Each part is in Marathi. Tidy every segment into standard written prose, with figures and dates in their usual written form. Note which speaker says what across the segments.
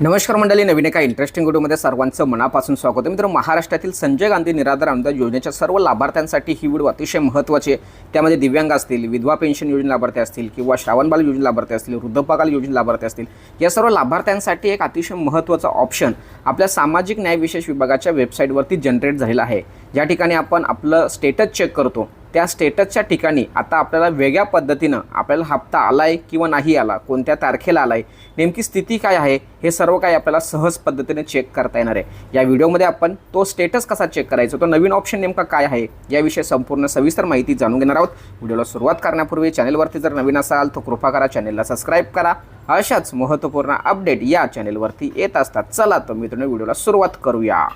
Speaker 1: नमस्कार मंडळी, नवीन एका इंटरेस्टिंग व्हिडिओमध्ये सर्वांचं मनापासून स्वागत आहे. मित्रांनो, महाराष्ट्रातील संजय गांधी निराधार अनुदान योजनेच्या सर्व लाभार्थ्यांसाठी ही व्हिडिओ अतिशय महत्त्वाची आहे. त्यामध्ये दिव्यांग असतील, विधवा पेन्शन योजना लाभार्थी असतील किंवा श्रावणबाल योजना लाभार्थी असतील, वृद्धपकाल योजना लाभार्थी असतील, या सर्व लाभार्थ्यांसाठी एक अतिशय महत्त्वाचा ऑप्शन आपल्या सामाजिक न्याय विशेष विभागाच्या वेबसाईटवरती जनरेट झालेला आहे. ज्या ठिकाणी आपण आपलं स्टेटस चेक करतो त्या स्टेटसच्या ठिकाणी आता आपल्याला वेगळ्या पद्धतीनं आपल्याला हप्ता आलाय किंवा नाही आला, कोणत्या तारखेला आलाय, नेमकी स्थिती काय आहे, हे सर्व काही आपल्याला सहज पद्धतीने चेक करता येणार आहे. या व्हिडिओमध्ये आपण तो स्टेटस कसा चेक करायचा, तो नवीन ऑप्शन नेमका काय आहे याविषयी संपूर्ण सविस्तर माहिती जाणून घेणार आहोत. व्हिडिओला सुरुवात करण्यापूर्वी चॅनलवरती जर नवीन असाल तर कृपा करा चॅनलला सबस्क्राईब करा. अशाच महत्त्वपूर्ण अपडेट या चॅनलवरती येत असतात. चला तर मित्रांनो, व्हिडिओला सुरुवात करूया.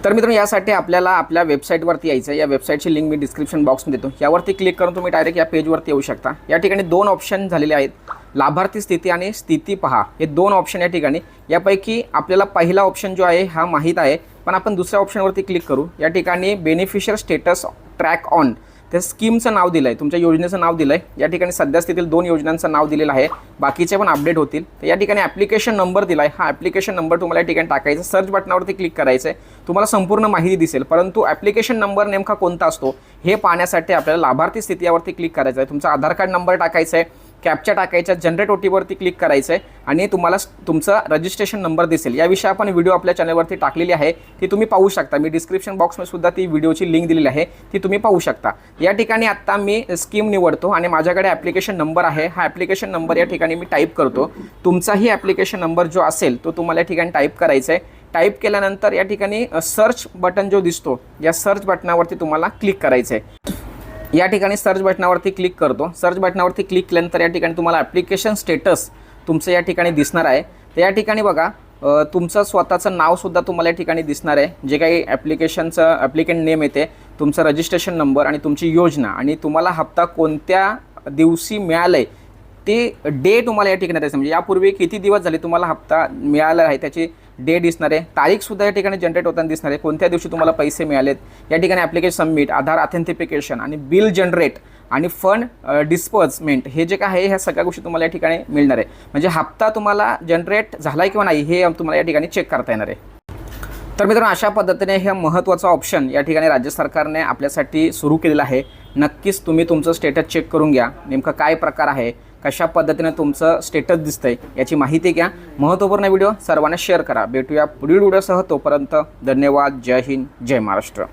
Speaker 1: तर मित्रांनो, यासाठी आपल्याला आपल्या वेबसाईटवरती यायचं आहे. या वेबसाईटची लिंक मी डिस्क्रिप्शन बॉक्समध्ये देतो. यावरती क्लिक करून तुम्ही डायरेक्ट या पेजवरती येऊ शकता. या ठिकाणी दोन ऑप्शन झालेले आहेत, लाभार्थी स्थिती आणि स्थिती पहा, हे दोन ऑप्शन या ठिकाणी. यापैकी आपल्याला पहिला ऑप्शन जो आहे हा माहीत आहे, पण आपण दुसऱ्या ऑप्शनवरती क्लिक करू. या ठिकाणी बेनिफिशियर स्टेटस ट्रॅक ऑन, त्या स्कीमचं नाव दिलं आहे, तुमच्या योजनेचं नाव दिलं आहे. या ठिकाणी सध्या स्थितीतील दोन योजनांचं नाव दिलेलं आहे, बाकीचे पण अपडेट होतील. तर या ठिकाणी ॲप्लिकेशन नंबर दिला आहे, हा ॲप्लिकेशन नंबर तुम्हाला या ठिकाणी टाकायचा. सर्च बटनावरती क्लिक करायचं आहे, तुम्हाला संपूर्ण माहिती दिसेल. परंतु ॲप्लिकेशन नंबर नेमका कोणता असतो हे पाहण्यासाठी आपल्याला लाभार्थी स्थिती यावरती क्लिक करायचं आहे. तुमचा आधार कार्ड नंबर टाकायचा आहे, कॅप्चा टाकायचा, जनरेट OTPवरती क्लिक करायचं आहे आणि तुम्हाला तुमचा रजिस्ट्रेशन नंबर दिसेल. याविषयी आपण व्हिडिओ आपल्या चॅनलवरती टाकलेली आहे, ती तुम्ही पाहू शकता. मी डिस्क्रिप्शन बॉक्समध्ये सुद्धा ती व्हिडिओची लिंक दिलेली आहे, ती तुम्ही पाहू शकता. या ठिकाणी आत्ता मी स्कीम निवडतो आणि माझ्याकडे ॲप्लिकेशन नंबर आहे. हा ॲप्लिकेशन नंबर या ठिकाणी मी टाईप करतो. तुमचाही ॲप्लिकेशन नंबर जो असेल तो तुम्हाला या ठिकाणी टाईप करायचा आहे. टाईप केल्यानंतर या ठिकाणी सर्च बटन जो दिसतो, या सर्च बटनावरती तुम्हाला क्लिक करायचं आहे. या ठिकाणी सर्च बटनावरती क्लिक करतो. सर्च बटनावरती क्लिक केल्यानंतर या ठिकाणी तुम्हाला ॲप्लिकेशन स्टेटस तुमचं या ठिकाणी दिसणार आहे. तर या ठिकाणी बघा, तुमचं स्वतःचं नावसुद्धा तुम्हाला या ठिकाणी दिसणार आहे. जे काही ॲप्लिकेशनचं ॲप्लिकंट नेम येते, तुमचं रजिस्ट्रेशन नंबर आणि तुमची योजना आणि तुम्हाला हप्ता कोणत्या दिवशी मिळालं आहे ते डे तुम्हाला या ठिकाणी द्यायचं. म्हणजे यापूर्वी किती दिवस झाले तुम्हाला हप्ता मिळाला आहे त्याची डे दिसणार आहे. तारीखसुद्धा या ठिकाणी जनरेट होताना दिसणार आहे, कोणत्या दिवशी तुम्हाला पैसे मिळालेत. या ठिकाणी ॲप्लिकेशन सबमिट, आधार ऑथेंटिफिकेशन आणि बिल जनरेट आणि फंड डिस्पर्समेंट, हे जे काय आहे ह्या सगळ्या गोष्टी तुम्हाला या ठिकाणी मिळणार आहे. म्हणजे हप्ता तुम्हाला जनरेट झाला आहे किंवा नाही हे तुम्हाला या ठिकाणी चेक करता येणार आहे. तर मित्रांनो, अशा पद्धतीने हे महत्त्वाचं ऑप्शन या ठिकाणी राज्य सरकारने आपल्यासाठी सुरू केलेलं आहे. नक्कीच तुम्ही तुमचं स्टेटस चेक करून घ्या, नेमका काय प्रकार आहे, कशा पद्धतीने तुमचं स्टेटस दिसतंय याची माहिती घ्या. महत्त्वपूर्ण व्हिडिओ सर्वांना शेअर करा. भेटूया पुढील व्हिडिओसह. तोपर्यंत धन्यवाद. जय हिंद, जय महाराष्ट्र.